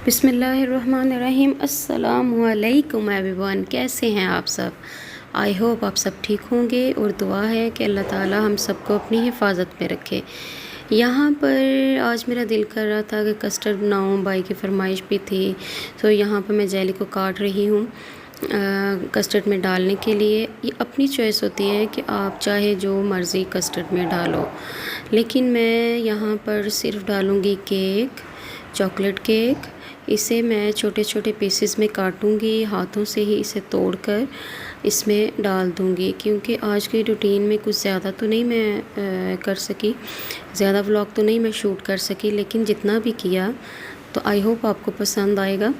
बिस्मिल्लाहिर्रहमानिर्रहीम। अस्सलामु अलैकुम एवरीवन, कैसे हैं आप सब। आई होप आप सब ठीक होंगे और दुआ है कि अल्लाह ताला हम सबको अपनी हिफाजत में रखे। यहाँ पर आज मेरा दिल कर रहा था कि कस्टर्ड बनाऊँ, भाई की फरमाइश भी थी। तो यहाँ पर मैं जेली को काट रही हूँ कस्टर्ड में डालने के लिए। ये अपनी चॉइस होती है कि आप चाहे जो मर्ज़ी कस्टर्ड में डालो, लेकिन मैं यहाँ पर सिर्फ डालूँगी केक, चॉकलेट केक। इसे मैं छोटे छोटे पीसेस में काटूंगी, हाथों से ही इसे तोड़कर इसमें डाल दूंगी, क्योंकि आज की रूटीन में कुछ ज़्यादा तो नहीं मैं कर सकी, ज़्यादा व्लॉग तो नहीं मैं शूट कर सकी, लेकिन जितना भी किया तो आई होप आपको पसंद आएगा।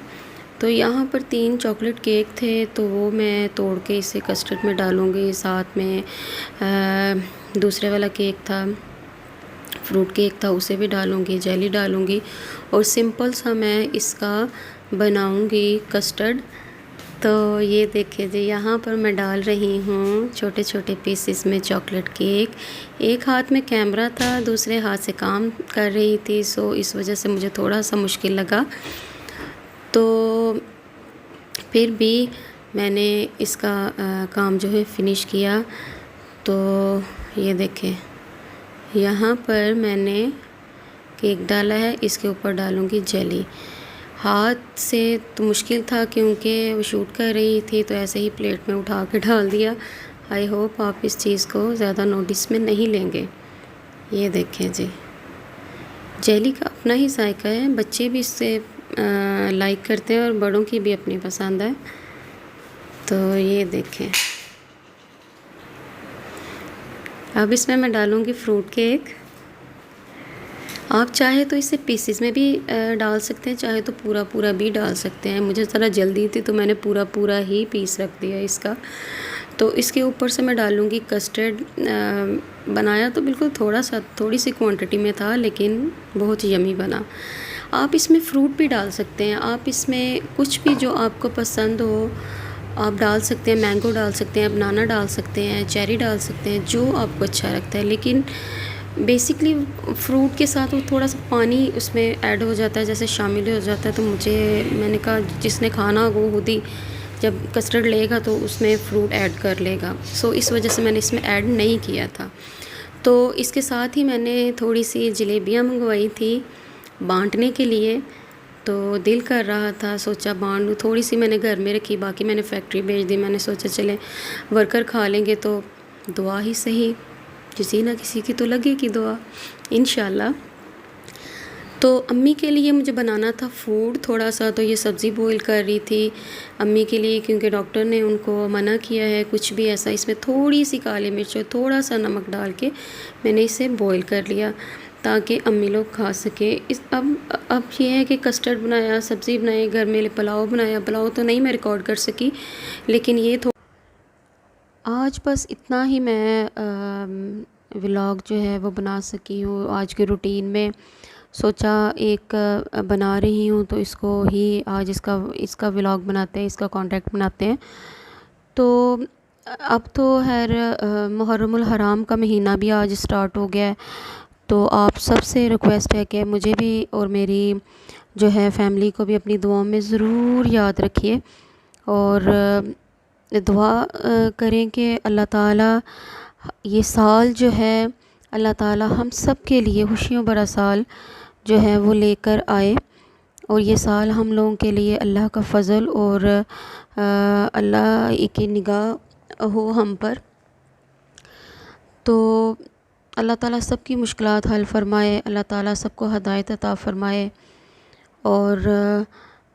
तो यहाँ पर 3 चॉकलेट केक थे, तो वो मैं तोड़ के इसे कस्टर्ड में डालूँगी। साथ में दूसरे वाला केक था, फ्रूट केक था, उसे भी डालूँगी, जेली डालूँगी और सिंपल सा मैं इसका बनाऊँगी कस्टर्ड। तो ये देखिए जी, यहाँ पर मैं डाल रही हूँ छोटे छोटे पीसेस में चॉकलेट केक। एक हाथ में कैमरा था, दूसरे हाथ से काम कर रही थी, सो इस वजह से मुझे थोड़ा सा मुश्किल लगा। तो फिर भी मैंने इसका काम जो है फ़िनिश किया। तो ये देखें, यहाँ पर मैंने केक डाला है, इसके ऊपर डालूँगी जेली। हाथ से तो मुश्किल था क्योंकि वो शूट कर रही थी, तो ऐसे ही प्लेट में उठा के डाल दिया। आई होप आप इस चीज़ को ज़्यादा नोटिस में नहीं लेंगे। ये देखें जी, जेली का अपना ही जायका है, बच्चे भी इससे लाइक करते हैं और बड़ों की भी अपनी पसंद है। तो ये देखें, अब इसमें मैं डालूँगी फ्रूट केक। आप चाहे तो इसे पीसेस में भी डाल सकते हैं, चाहे तो पूरा पूरा भी डाल सकते हैं। मुझे ज़रा जल्दी थी तो मैंने पूरा पूरा ही पीस रख दिया इसका। तो इसके ऊपर से मैं डालूँगी कस्टर्ड। बनाया तो बिल्कुल थोड़ी सी क्वांटिटी में था, लेकिन बहुत यमी बना। आप इसमें फ्रूट भी डाल सकते हैं, आप इसमें कुछ भी जो आपको पसंद हो आप डाल सकते हैं। मैंगो डाल सकते हैं, बनाना डाल सकते हैं, चेरी डाल सकते हैं, जो आपको अच्छा लगता है। लेकिन बेसिकली फ्रूट के साथ वो थोड़ा सा पानी उसमें ऐड हो जाता है, जैसे शामिल हो जाता है। तो मैंने कहा जिसने खाना वो खुद ही जब कस्टर्ड लेगा तो उसमें फ़्रूट ऐड कर लेगा, सो इस वजह से मैंने इसमें ऐड नहीं किया था। तो इसके साथ ही मैंने थोड़ी सी जलेबियाँ मंगवाई थी बांटने के लिए। तो दिल कर रहा था, सोचा बांट लूँ। थोड़ी सी मैंने घर में रखी, बाकी मैंने फैक्ट्री भेज दी। मैंने सोचा चले वर्कर खा लेंगे तो दुआ ही सही, किसी ना किसी की तो लगेगी दुआ इंशाल्लाह। तो अम्मी के लिए मुझे बनाना था फूड थोड़ा सा, तो ये सब्ज़ी बॉईल कर रही थी अम्मी के लिए, क्योंकि डॉक्टर ने उनको मना किया है कुछ भी ऐसा। इसमें थोड़ी सी काली मिर्च और थोड़ा सा नमक डाल के मैंने इसे बॉईल कर लिया ताकि अम्मी लोग खा सके। अब ये है कि कस्टर्ड बनाया, सब्ज़ी बनाई, घर में पुलाव बनाया। पुलाव तो नहीं मैं रिकॉर्ड कर सकी, लेकिन ये आज बस इतना ही मैं व्लॉग जो है वो बना सकी हूँ आज के रूटीन में। सोचा एक बना रही हूँ तो इसको ही आज इसका व्लॉग बनाते हैं, इसका कॉन्टेक्ट बनाते हैं। तो अब तो मुहर्रमुल हराम का महीना भी आज स्टार्ट हो गया है। तो आप सबसे रिक्वेस्ट है कि मुझे भी और मेरी जो है फैमिली को भी अपनी दुआओं में ज़रूर याद रखिए और दुआ करें कि अल्लाह ताला ये साल जो है अल्लाह ताला हम सब के लिए खुशियों भरा साल जो है वो लेकर आए, और ये साल हम लोगों के लिए अल्लाह का फ़ज़ल और अल्लाह की निगाह हो हम पर। तो अल्लाह ताला सबकी मुश्किलात हल फ़रमाए, अल्लाह ताला सबको हदायत अता फ़रमाए और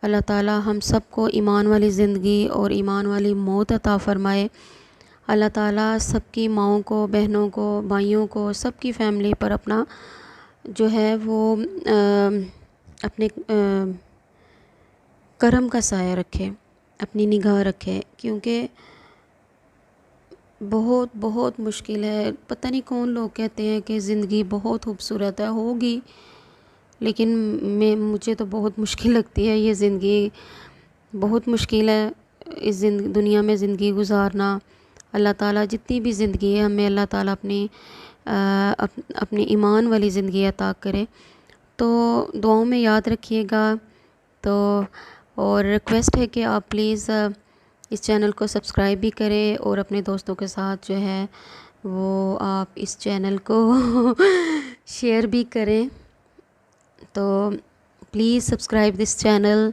अल्लाह ताला हम सबको ईमान वाली ज़िंदगी और ईमान वाली मौत अता फ़रमाए। अल्लाह ताला सबकी माँओं को, बहनों को, भाइयों को, सबकी फ़ैमिली पर अपना जो है वो अपने करम का साया रखे, अपनी निगाह रखे, क्योंकि बहुत बहुत मुश्किल है। पता नहीं कौन लोग कहते हैं कि ज़िंदगी बहुत खूबसूरत है, होगी, लेकिन मुझे तो बहुत मुश्किल लगती है। ये ज़िंदगी बहुत मुश्किल है, इस दुनिया में ज़िंदगी गुजारना। अल्लाह ताला जितनी भी ज़िंदगी है हमें अल्लाह ताला अपनी ईमान वाली ज़िंदगी अता करे। तो दुआओं में याद रखिएगा। तो और रिक्वेस्ट है कि आप प्लीज़ इस चैनल को सब्सक्राइब भी करें और अपने दोस्तों के साथ जो है वो आप इस चैनल को शेयर भी करें। तो प्लीज़ सब्सक्राइब दिस चैनल।